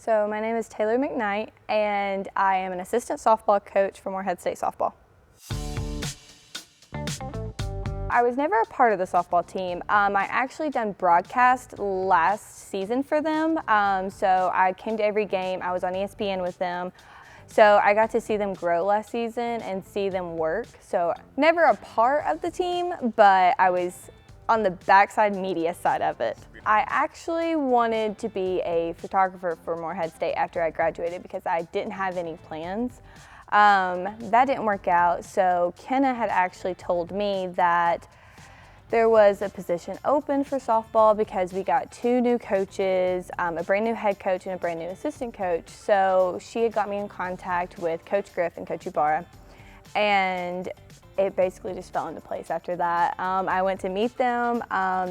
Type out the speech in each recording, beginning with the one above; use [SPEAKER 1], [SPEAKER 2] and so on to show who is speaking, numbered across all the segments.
[SPEAKER 1] So my name is Taylor McKnight, and I am an assistant softball coach for Morehead State softball. I was never a part of the softball team. I actually done broadcast last season for them, so I came to every game. I was on ESPN with them, so I got to see them grow last season and see them work. So never a part of the team, but I was on the backside media side of it. I actually wanted to be a photographer for Morehead State after I graduated because I didn't have any plans. That didn't work out, so Kenna had actually told me that there was a position open for softball because we got 2 new coaches, a brand new head coach and a brand new assistant coach. So she had got me in contact with Coach Griff and Coach Ibarra, and it basically just fell into place after that. I went to meet them.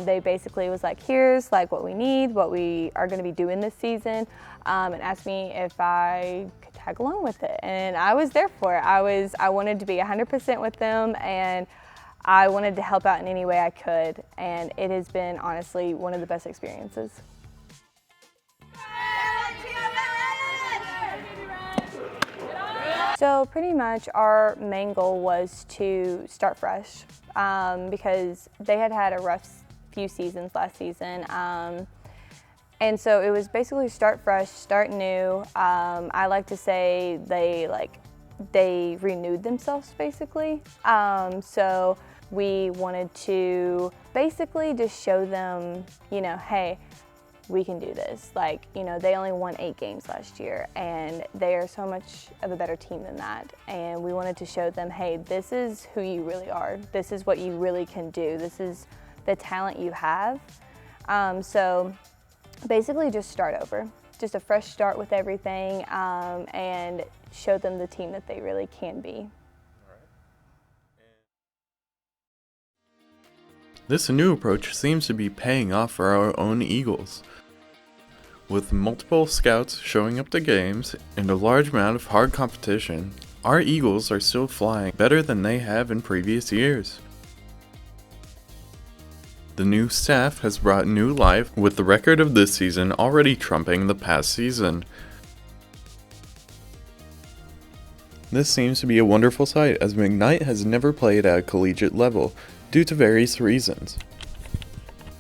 [SPEAKER 1] They basically was like, here's like what we need, what we are gonna be doing this season, and asked me if I could tag along with it. And I was there for it. I wanted to be 100% with them, and I wanted to help out in any way I could. And it has been honestly one of the best experiences. So pretty much our main goal was to start fresh because they had had a rough few seasons last season. And so it was basically start fresh, start new. I like to say they renewed themselves basically. So we wanted to basically just show them, you know, hey, we can do this. Like, you know, they only won 8 games last year, and they are so much of a better team than that. And we wanted to show them, hey, this is who you really are. This is what you really can do. This is the talent you have. So basically just start over. Just a fresh start with everything, and show them the team that they really can be.
[SPEAKER 2] This new approach seems to be paying off for our own Eagles. With multiple scouts showing up to games and a large amount of hard competition, our Eagles are still flying better than they have in previous years. The new staff has brought new life, with the record of this season already trumping the past season. This seems to be a wonderful sight, as McKnight has never played at a collegiate level due to various reasons.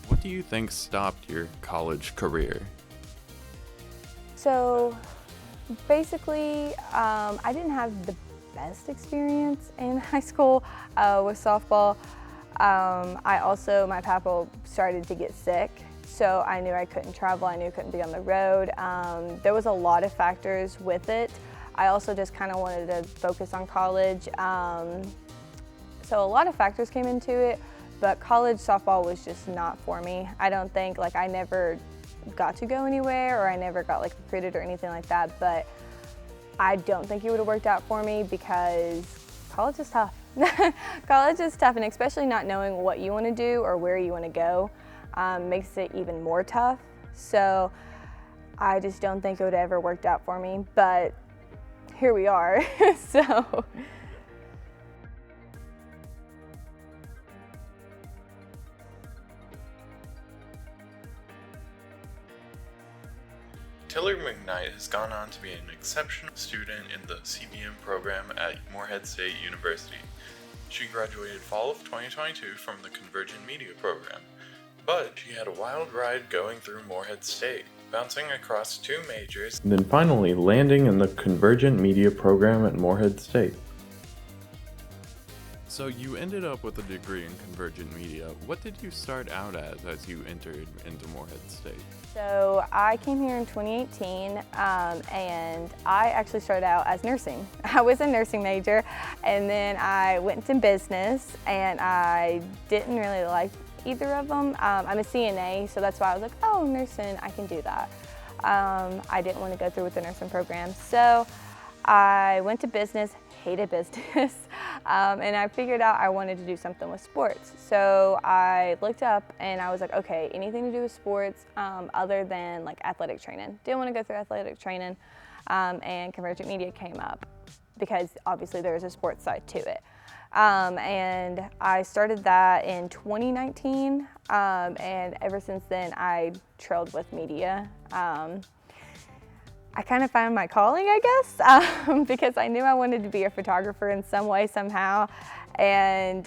[SPEAKER 2] What do you think stopped your college career?
[SPEAKER 1] So basically, I didn't have the best experience in high school with softball. My papa started to get sick, so I knew I couldn't travel, I knew I couldn't be on the road. There was a lot of factors with it. I also just kind of wanted to focus on college. So a lot of factors came into it, but college softball was just not for me. I don't think, like, I never got to go anywhere, or I never got like recruited or anything like that, but I don't think it would have worked out for me because college is tough. College is tough, and especially not knowing what you want to do or where you want to go makes it even more tough. So I just don't think it would have ever worked out for me, but here we are. So.
[SPEAKER 2] Taylor McKnight has gone on to be an exceptional student in the CBM program at Morehead State University. She graduated fall of 2022 from the Convergent media program, but she had a wild ride going through Morehead State, bouncing across 2 majors, and then finally landing in the Convergent media program at Morehead State. So you ended up with a degree in Convergent media. What did you start out as you entered into Morehead State?
[SPEAKER 1] So I came here in 2018, and I actually started out as nursing. I was a nursing major, and then I went into business, and I didn't really like either of them. I'm a CNA, so that's why I was like, oh, nursing, I can do that. I didn't want to go through with the nursing program, so I went to business, hated business, and I figured out I wanted to do something with sports. So I looked up and I was like, okay, anything to do with sports other than like athletic training. Didn't want to go through athletic training, and Convergent Media came up because obviously there was a sports side to it. And I started that in 2019, and ever since then I trailed with media. I kind of found my calling, I guess, because I knew I wanted to be a photographer in some way, somehow. And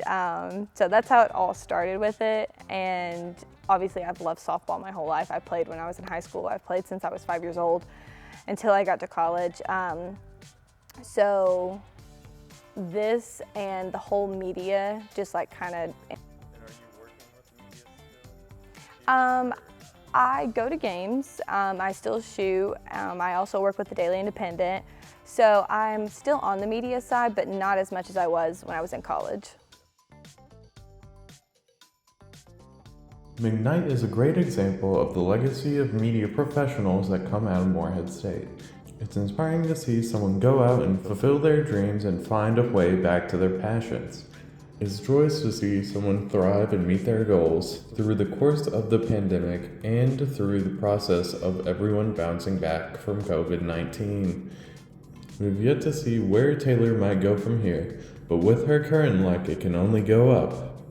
[SPEAKER 1] so that's how it all started with it. And obviously I've loved softball my whole life. I played when I was in high school. I've played since I was 5 years old until I got to college. So this and the whole media just like kind of.
[SPEAKER 2] And are you working with the media still?
[SPEAKER 1] I go to games, I still shoot, I also work with the Daily Independent, so I'm still on the media side, but not as much as I was when I was in college.
[SPEAKER 2] McKnight is a great example of the legacy of media professionals that come out of Morehead State. It's inspiring to see someone go out and fulfill their dreams and find a way back to their passions. It's joyous to see someone thrive and meet their goals through the course of the pandemic and through the process of everyone bouncing back from COVID-19. We've yet to see where Taylor might go from here, but with her current luck, it can only go up.